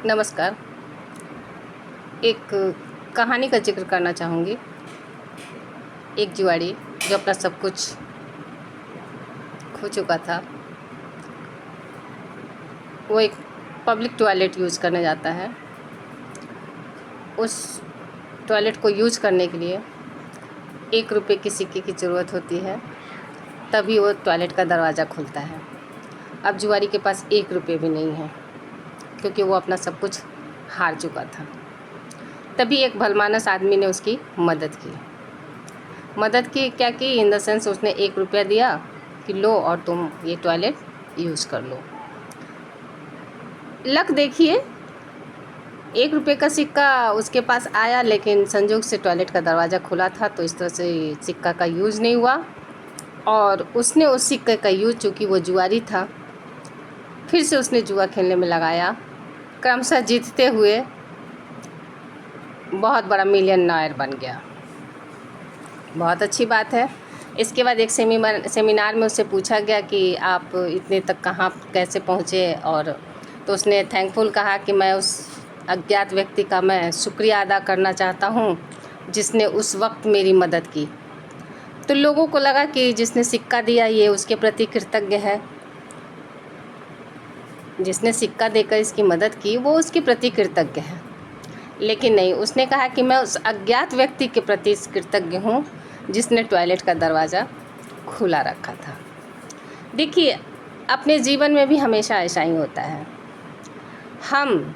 नमस्कार। एक कहानी का ज़िक्र करना चाहूँगी। एक जुआरी जो अपना सब कुछ खो चुका था, वो एक पब्लिक टॉयलेट यूज़ करने जाता है। उस टॉयलेट को यूज़ करने के लिए 1 रुपये के सिक्के की ज़रूरत होती है, तभी वो टॉयलेट का दरवाज़ा खुलता है। अब जुआरी के पास 1 रुपये भी नहीं है, क्योंकि वो अपना सब कुछ हार चुका था। तभी एक भलमानस आदमी ने उसकी मदद की। क्या की, इन द सेंस उसने 1 रुपया दिया कि लो और तुम ये टॉयलेट यूज़ कर लो। लक देखिए, 1 रुपये का सिक्का उसके पास आया, लेकिन संजोग से टॉयलेट का दरवाज़ा खुला था, तो इस तरह से सिक्का का यूज़ नहीं हुआ और उसने उस सिक्के का यूज़, चूँकि वो जुआरी था, फिर से उसने जुआ खेलने में लगाया। क्रमशः जीतते हुए बहुत बड़ा मिलियनेयर बन गया। बहुत अच्छी बात है। इसके बाद एक सेमिनार में उससे पूछा गया कि आप इतने तक कहाँ कैसे पहुँचे, और तो उसने थैंकफुल कहा कि मैं उस अज्ञात व्यक्ति का मैं शुक्रिया अदा करना चाहता हूँ जिसने उस वक्त मेरी मदद की। तो लोगों को लगा कि जिसने सिक्का दिया ये उसके प्रति कृतज्ञ है, जिसने सिक्का देकर इसकी मदद की वो उसके प्रति कृतज्ञ है। लेकिन नहीं, उसने कहा कि मैं उस अज्ञात व्यक्ति के प्रति कृतज्ञ हूँ जिसने टॉयलेट का दरवाज़ा खुला रखा था। देखिए, अपने जीवन में भी हमेशा ऐसा ही होता है। हम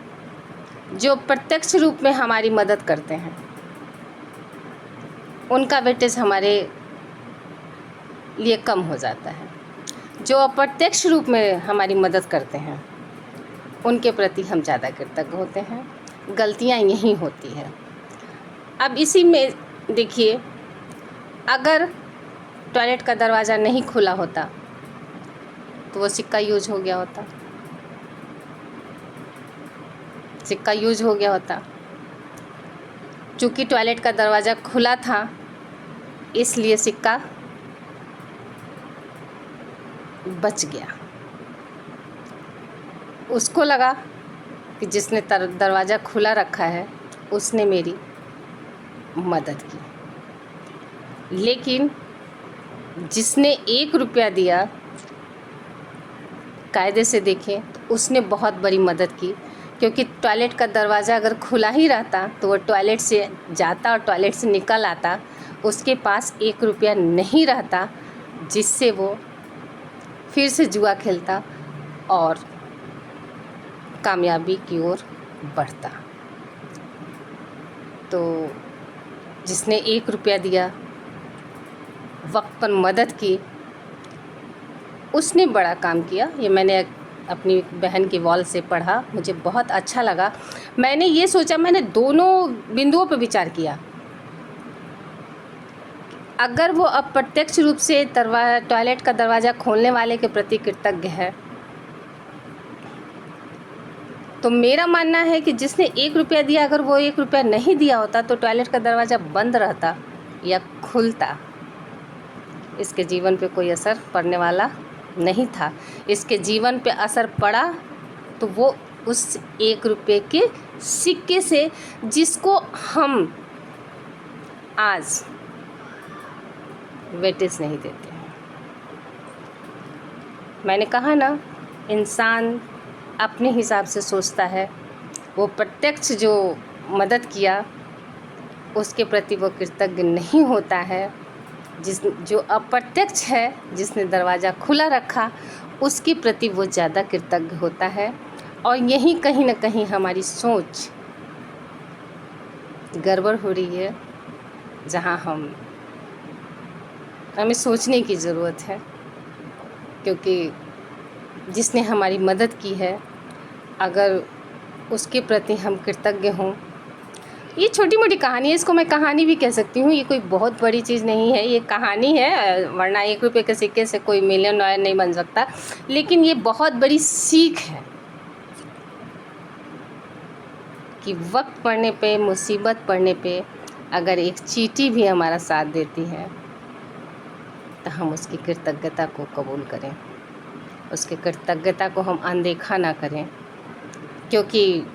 जो प्रत्यक्ष रूप में हमारी मदद करते हैं, उनका वेटेज हमारे लिए कम हो जाता है। जो अप्रत्यक्ष रूप में हमारी मदद करते हैं, उनके प्रति हम ज़्यादा कृतज्ञ होते हैं। गलतियाँ यहीं होती है। अब इसी में देखिए, अगर टॉयलेट का दरवाज़ा नहीं खुला होता तो वो सिक्का यूज हो गया होता। चूँकि टॉयलेट का दरवाज़ा खुला था, इसलिए सिक्का बच गया। उसको लगा कि जिसने दरवाज़ा खुला रखा है उसने मेरी मदद की, लेकिन जिसने 1 रुपया दिया, कायदे से देखें तो उसने बहुत बड़ी मदद की, क्योंकि टॉयलेट का दरवाज़ा अगर खुला ही रहता तो वो टॉयलेट से जाता और टॉयलेट से निकल आता, उसके पास 1 रुपया नहीं रहता जिससे वो फिर से जुआ खेलता और कामयाबी की ओर बढ़ता। तो जिसने 1 रुपया दिया, वक्त पर मदद की, उसने बड़ा काम किया। ये मैंने अपनी बहन की वॉल से पढ़ा, मुझे बहुत अच्छा लगा। मैंने ये सोचा, मैंने दोनों बिंदुओं पर विचार किया। अगर वो अप्रत्यक्ष रूप से टॉयलेट का दरवाज़ा खोलने वाले के प्रति कृतज्ञ है, तो मेरा मानना है कि जिसने 1 रुपया दिया, अगर वो 1 रुपया नहीं दिया होता तो टॉयलेट का दरवाज़ा बंद रहता या खुलता, इसके जीवन पे कोई असर पड़ने वाला नहीं था। इसके जीवन पे असर पड़ा तो वो उस 1 रुपये के सिक्के से, जिसको हम आज वेटेज नहीं देते हैं। मैंने कहा ना, इंसान अपने हिसाब से सोचता है। वो प्रत्यक्ष जो मदद किया उसके प्रति वो कृतज्ञ नहीं होता है। जो अप्रत्यक्ष है, जिसने दरवाज़ा खुला रखा, उसके प्रति वो ज़्यादा कृतज्ञ होता है। और यहीं कहीं ना कहीं हमारी सोच गड़बड़ हो रही है, जहाँ हमें सोचने की ज़रूरत है, क्योंकि जिसने हमारी मदद की है, अगर उसके प्रति हम कृतज्ञ हों। ये छोटी मोटी कहानी है, इसको मैं कहानी भी कह सकती हूँ। ये कोई बहुत बड़ी चीज़ नहीं है, ये कहानी है, वरना 1 रुपये के सिक्के से कोई मिलियनेयर नहीं बन सकता। लेकिन ये बहुत बड़ी सीख है कि वक्त पड़ने पे, मुसीबत पड़ने पे, अगर एक चींटी भी हमारा साथ देती है तो हम उसकी कृतज्ञता को कबूल करें, उसकी कृतज्ञता को हम अनदेखा ना करें। क्योंकि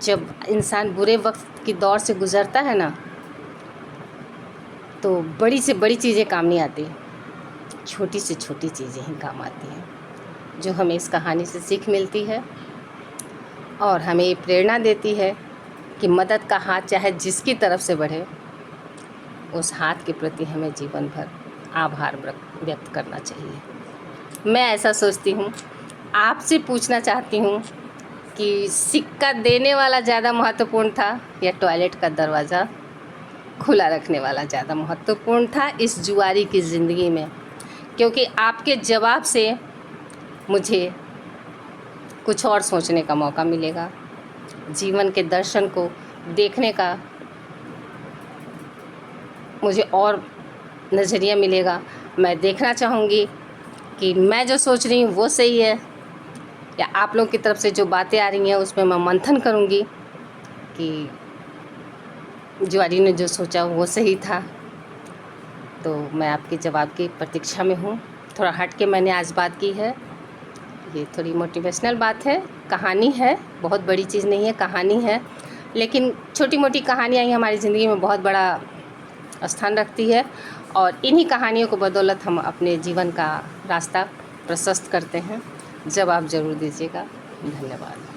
जब इंसान बुरे वक्त की दौर से गुज़रता है ना, तो बड़ी से बड़ी चीज़ें काम नहीं आती, छोटी से छोटी चीज़ें ही काम आती हैं, जो हमें इस कहानी से सीख मिलती है और हमें ये प्रेरणा देती है कि मदद का हाथ चाहे जिसकी तरफ से बढ़े, उस हाथ के प्रति हमें जीवन भर आभार व्यक्त करना चाहिए। मैं ऐसा सोचती हूँ। आपसे पूछना चाहती हूँ कि सिक्का देने वाला ज़्यादा महत्वपूर्ण था या टॉयलेट का दरवाज़ा खुला रखने वाला ज़्यादा महत्वपूर्ण था इस जुआरी की ज़िंदगी में? क्योंकि आपके जवाब से मुझे कुछ और सोचने का मौका मिलेगा, जीवन के दर्शन को देखने का मुझे और नज़रिया मिलेगा। मैं देखना चाहूँगी कि मैं जो सोच रही हूँ वो सही है या आप लोग की तरफ से जो बातें आ रही हैं उसमें मैं मंथन करूँगी कि जुआरी ने जो सोचा वो सही था। तो मैं आपके जवाब की प्रतीक्षा में हूँ। थोड़ा हट के मैंने आज बात की है, ये थोड़ी मोटिवेशनल बात है, कहानी है, बहुत बड़ी चीज़ नहीं है, कहानी है, लेकिन छोटी मोटी कहानियाँ ही हमारी ज़िंदगी में बहुत बड़ा स्थान रखती है और इन्हीं कहानियों को बदौलत हम अपने जीवन का रास्ता प्रशस्त करते हैं। जवाब ज़रूर दीजिएगा। धन्यवाद।